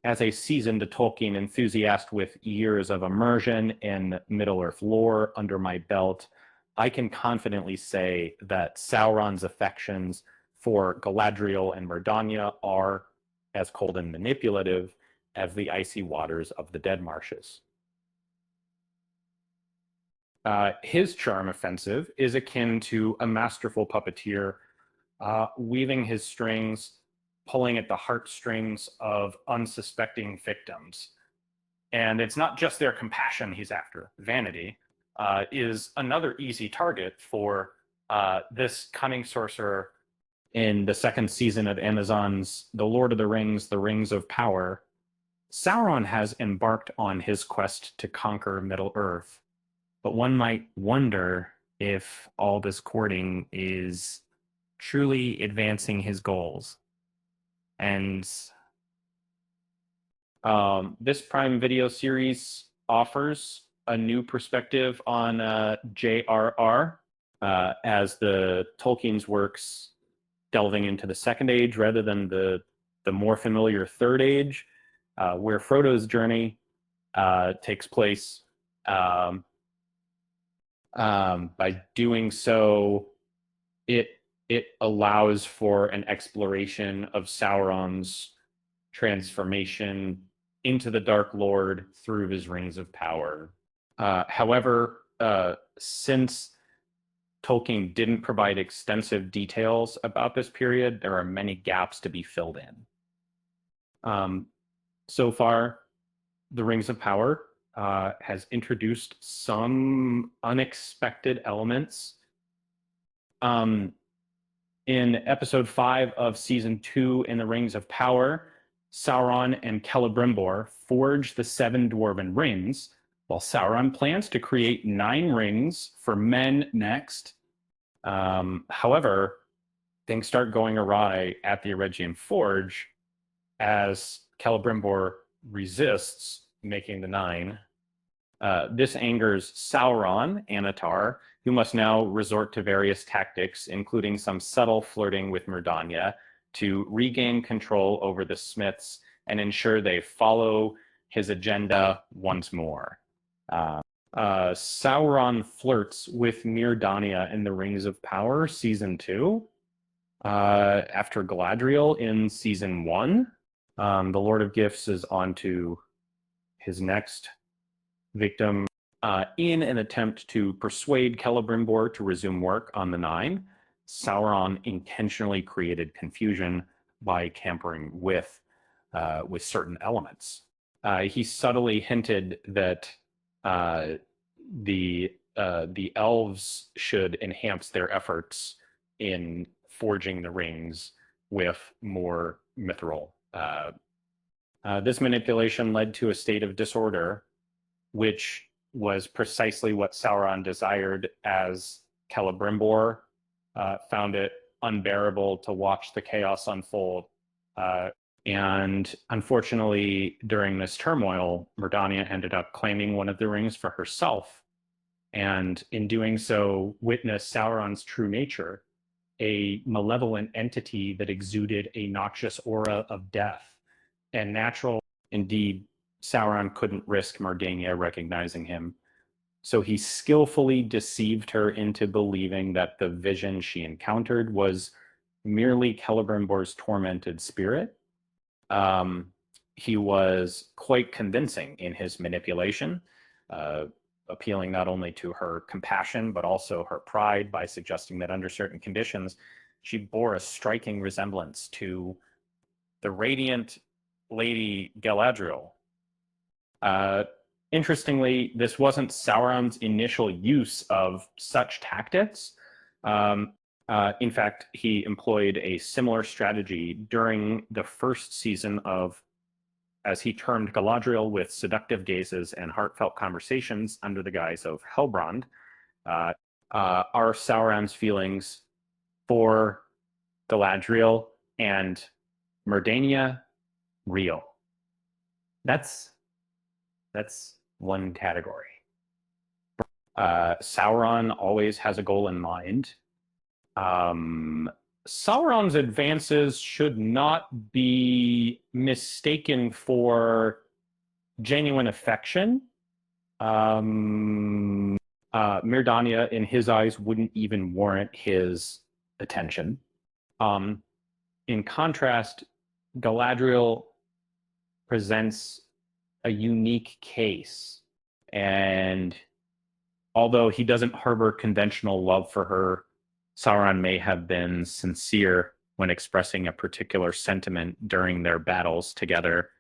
As a seasoned Tolkien enthusiast with years of immersion in Middle-earth lore under my belt, I can confidently say that Sauron's affections for Galadriel and Mirdania are as cold and manipulative as the icy waters of the Dead Marshes. His charm offensive is akin to a masterful puppeteer weaving his strings, pulling at the heartstrings of unsuspecting victims. And it's not just their compassion he's after. Vanity is another easy target for this cunning sorcerer in the second season of Amazon's The Lord of the Rings, The Rings of Power. Sauron has embarked on his quest to conquer Middle-earth, but one might wonder if all this courting is truly advancing his goals. And this Prime Video series offers a new perspective on J.R.R. As the Tolkien's works delving into the Second Age rather than the more familiar Third Age, where Frodo's journey takes place. By doing so, it allows for an exploration of Sauron's transformation into the Dark Lord through his rings of power. However, since Tolkien didn't provide extensive details about this period, there are many gaps to be filled in. So far, the Rings of Power has introduced some unexpected elements. In episode 5 of season 2 in the Rings of Power, Sauron and Celebrimbor forge the 7 dwarven rings, while Sauron plans to create 9 rings for men next. However, things start going awry at the Eregian Forge as Celebrimbor resists making the 9. This angers Sauron, Anatar, who must now resort to various tactics, including some subtle flirting with Mirdania, to regain control over the Smiths and ensure they follow his agenda once more. Sauron flirts with Mirdania in the Rings of Power, Season 2. After Galadriel in Season 1, the Lord of Gifts is on to his next victim in an attempt to persuade Celebrimbor to resume work on the 9. Sauron intentionally created confusion by tampering with certain elements. He subtly hinted that the elves should enhance their efforts in forging the rings with more mithril. This manipulation led to a state of disorder, which was precisely what Sauron desired, as Celebrimbor found it unbearable to watch the chaos unfold. And unfortunately, during this turmoil, Mirdania ended up claiming one of the rings for herself. And in doing so, witnessed Sauron's true nature, a malevolent entity that exuded a noxious aura of death and natural. Indeed, Sauron couldn't risk Mirdania recognizing him, so he skillfully deceived her into believing that the vision she encountered was merely Celebrimbor's tormented spirit. He was quite convincing in his manipulation, appealing not only to her compassion, but also her pride by suggesting that under certain conditions, she bore a striking resemblance to the radiant Lady Galadriel. Interestingly, this wasn't Sauron's initial use of such tactics. In fact, he employed a similar strategy during the first season of, as he termed Galadriel, with seductive gazes and heartfelt conversations under the guise of Hellbrand. Are Sauron's feelings for Galadriel and Mirdania real? That's one category. Sauron always has a goal in mind. Sauron's advances should not be mistaken for genuine affection. Mirdania, in his eyes, wouldn't even warrant his attention. In contrast, Galadriel presents a unique case. And although he doesn't harbor conventional love for her, Sauron may have been sincere when expressing a particular sentiment during their battles together.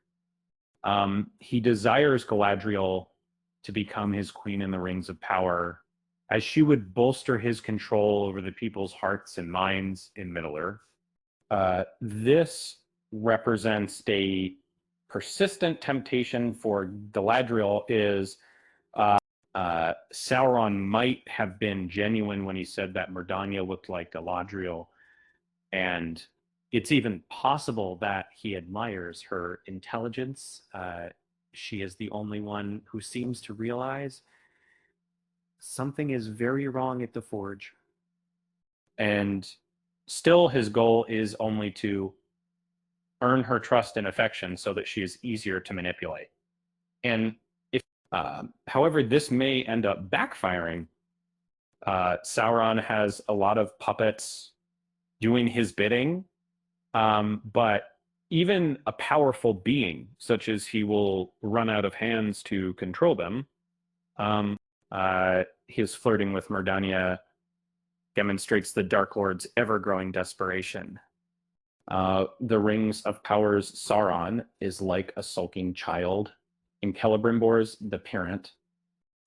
He desires Galadriel to become his queen in the Rings of Power, as she would bolster his control over the people's hearts and minds in Middle-earth. This represents a persistent temptation for Galadriel is Sauron might have been genuine when he said that Mirdania looked like Galadriel, and it's even possible that he admires her intelligence. She is the only one who seems to realize something is very wrong at the Forge. And still, his goal is only to earn her trust and affection so that she is easier to manipulate. And if, however, this may end up backfiring. Sauron has a lot of puppets doing his bidding, but even a powerful being, such as he will run out of hands to control them, his flirting with Mirdania demonstrates the Dark Lord's ever-growing desperation. The Rings of Power's Sauron is like a sulking child in Celebrimbor's The Parent.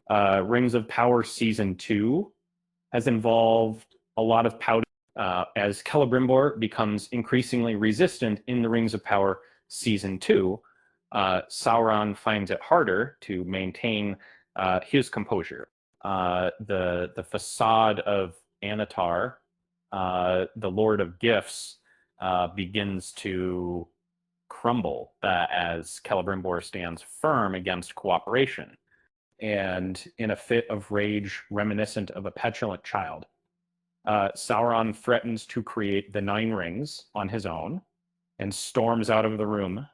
Rings of Power Season 2 has involved a lot of pouting as Celebrimbor becomes increasingly resistant in the Rings of Power Season 2. Sauron finds it harder to maintain his composure. The facade of Anatar, the Lord of Gifts, begins to crumble as Celebrimbor stands firm against cooperation. And in a fit of rage reminiscent of a petulant child, Sauron threatens to create the Nine Rings on his own and storms out of the room.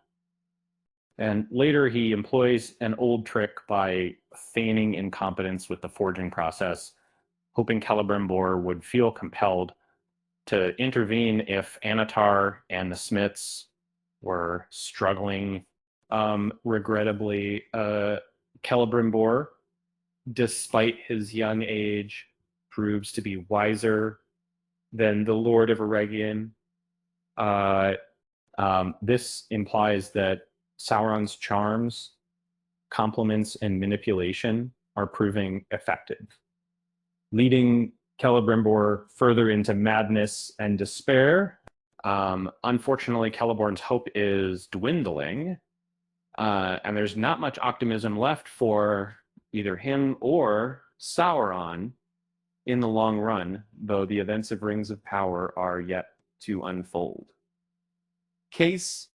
And later he employs an old trick by feigning incompetence with the forging process, hoping Celebrimbor would feel compelled to intervene if Anatar and the Smiths were struggling. Regrettably, Celebrimbor, despite his young age, proves to be wiser than the Lord of Eregion. This implies that Sauron's charms, compliments, and manipulation are proving effective, leading Celebrimbor further into madness and despair. Unfortunately, Celeborn's hope is dwindling, and there's not much optimism left for either him or Sauron in the long run, though the events of Rings of Power are yet to unfold. Case